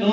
2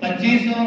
2500